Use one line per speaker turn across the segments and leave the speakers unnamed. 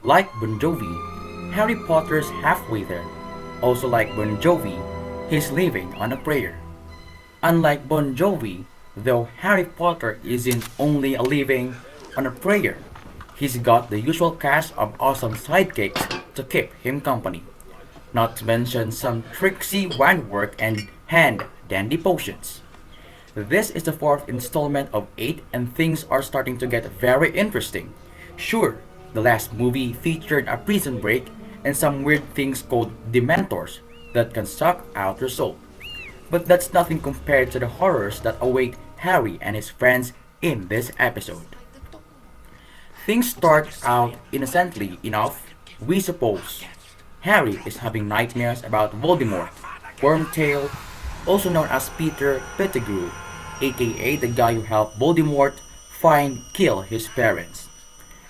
Like Bon Jovi, Harry Potter's halfway there. Also like Bon Jovi, he's living on a prayer. Unlike Bon Jovi, though Harry Potter isn't only a living on a prayer, he's got the usual cast of awesome sidekicks to keep him company. Not to mention some tricksy wand work and hand dandy potions. This is the fourth installment of 8 and things are starting to get very interesting. Sure, the last movie featured a prison break and some weird things called dementors that can suck out your soul. But that's nothing compared to the horrors that await Harry and his friends in this episode. Things start out innocently enough, we suppose. Harry is having nightmares about Voldemort, Wormtail, also known as Peter Pettigrew, aka the guy who helped Voldemort kill his parents.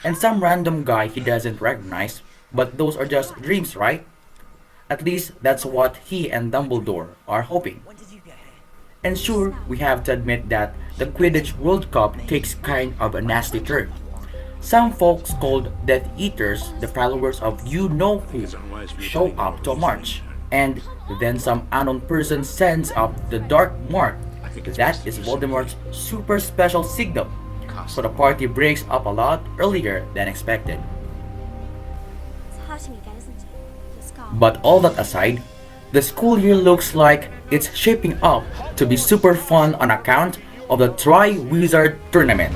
And some random guy he doesn't recognize, but those are just dreams, right? At least that's what he and Dumbledore are hoping. And sure, we have to admit that the Quidditch World Cup takes kind of a nasty turn. Some folks called Death Eaters, the followers of you know who, show up to a march, and then some unknown person sends up the Dark Mark. That is Voldemort's super special signal, so the party breaks up a lot earlier than expected. But all that aside, the school year looks like it's shaping up to be super fun on account of the Tri-Wizard Tournament.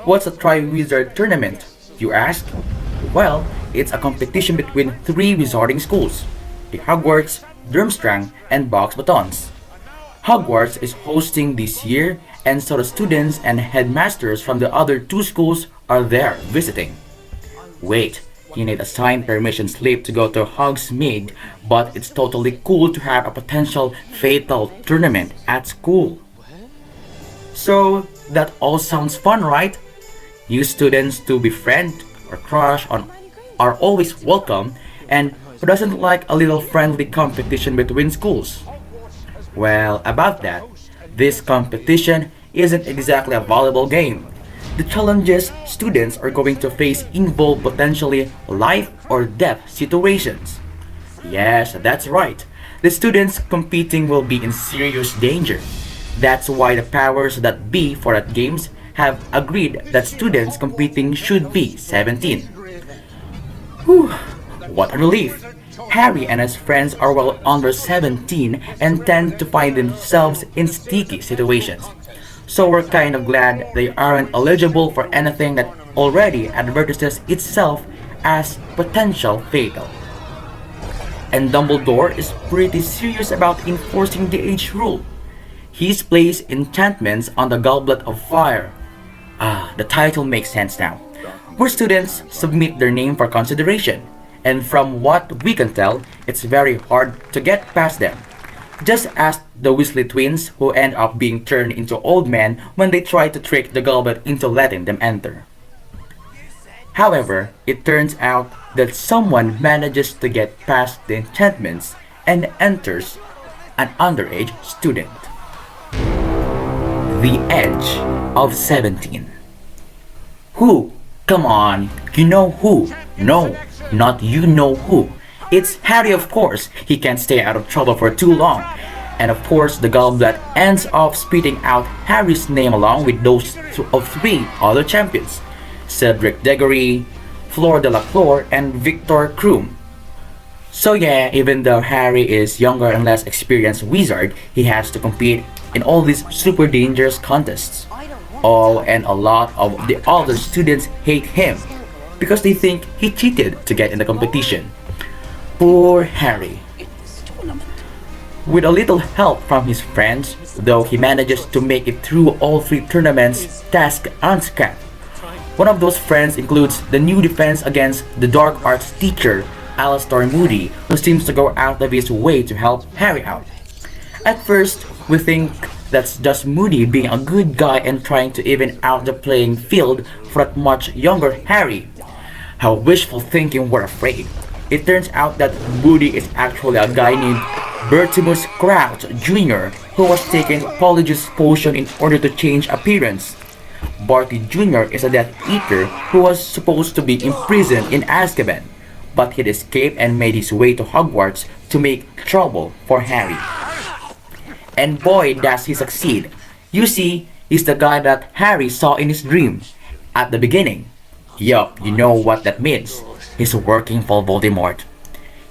What's a Tri-Wizard Tournament, you ask? Well, it's a competition between 3 wizarding schools, the Hogwarts, Durmstrang, and Box Batons. Hogwarts is hosting this year, and so the students and headmasters from the other 2 schools are there visiting. Wait, you need a signed permission slip to go to Hogsmeade, but it's totally cool to have a potential fatal tournament at school. So, that all sounds fun, right? New students to befriend or crush on are always welcome, and who doesn't like a little friendly competition between schools? Well, about that, this competition isn't exactly a volleyball game. The challenges students are going to face involve potentially life or death situations. Yes, that's right. The students competing will be in serious danger. That's why the powers that be for that games have agreed that students competing should be 17. Whew, what a relief! Harry and his friends are well under 17 and tend to find themselves in sticky situations. So we're kind of glad they aren't eligible for anything that already advertises itself as potential fatal. And Dumbledore is pretty serious about enforcing the age rule. He's placed enchantments on the Goblet of Fire. Ah, the title makes sense now. Where students submit their name for consideration, and from what we can tell, it's very hard to get past them. Just ask the Weasley twins who end up being turned into old men when they try to trick the goblet into letting them enter. However, it turns out that someone manages to get past the enchantments and enters an underage student. The Edge of 17. Who? Come on, you know who? No, not you know who. It's Harry, of course. He can't stay out of trouble for too long. And of course, the goblet ends up spitting out Harry's name along with those of 3 other champions, Cedric Diggory, Fleur Delacour, and Victor Krum. So yeah, even though Harry is younger and less experienced wizard, he has to compete in all these super dangerous contests. Oh, and a lot of the other students hate him because they think he cheated to get in the competition. Poor Harry. With a little help from his friends, though he manages to make it through all 3 tournaments task unscathed. One of those friends includes the new defense against the dark arts teacher, Alastor Moody, who seems to go out of his way to help Harry out. At first, we think that's just Moody being a good guy and trying to even out the playing field for that much younger Harry. How wishful thinking we're afraid. It turns out that Moody is actually a guy named Bertimus Crouch Jr. who was taking Polyjuice potion in order to change appearance. Barty Jr. is a Death Eater who was supposed to be imprisoned in Azkaban, but he'd escaped and made his way to Hogwarts to make trouble for Harry. And boy, does he succeed. You see, he's the guy that Harry saw in his dream at the beginning. Yup, you know what that means. He's working for Voldemort.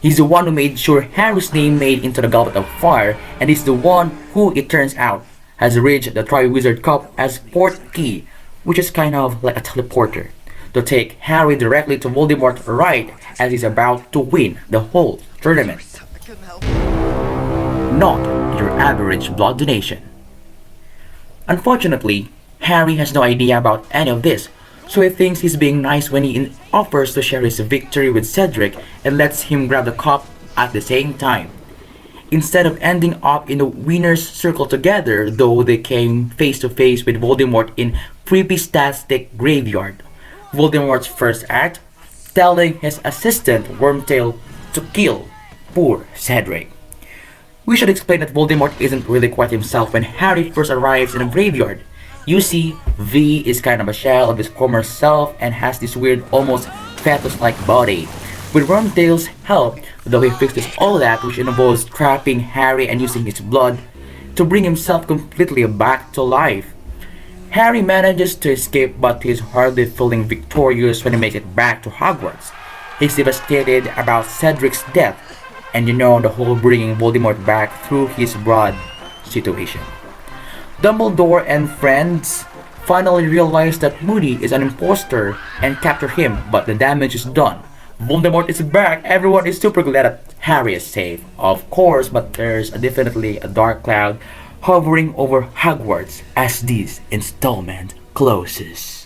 He's the one who made sure Harry's name made into the Goblet of Fire, and he's the one who, it turns out, has reached the Triwizard Cup as fourth key, which is kind of like a teleporter, to take Harry directly to Voldemort right as he's about to win the whole tournament. Not your average blood donation. Unfortunately, Harry has no idea about any of this, so he thinks he's being nice when he offers to share his victory with Cedric and lets him grab the cup at the same time. Instead of ending up in the winner's circle together, though they came face to face with Voldemort in Creepy-Stastic Graveyard. Voldemort's first act, telling his assistant Wormtail to kill poor Cedric. We should explain that Voldemort isn't really quite himself when Harry first arrives in a graveyard. You see, V is kind of a shell of his former self and has this weird, almost fetus-like body. With Wormtail's help, though he fixes all that, which involves trapping Harry and using his blood to bring himself completely back to life. Harry manages to escape, but he's hardly feeling victorious when he makes it back to Hogwarts. He's devastated about Cedric's death, and you know the whole bringing Voldemort back through his blood situation. Dumbledore and friends finally realize that Moody is an imposter and capture him, but the damage is done. Voldemort is back, everyone is super glad that Harry is safe, of course, but there's definitely a dark cloud hovering over Hogwarts as this installment closes.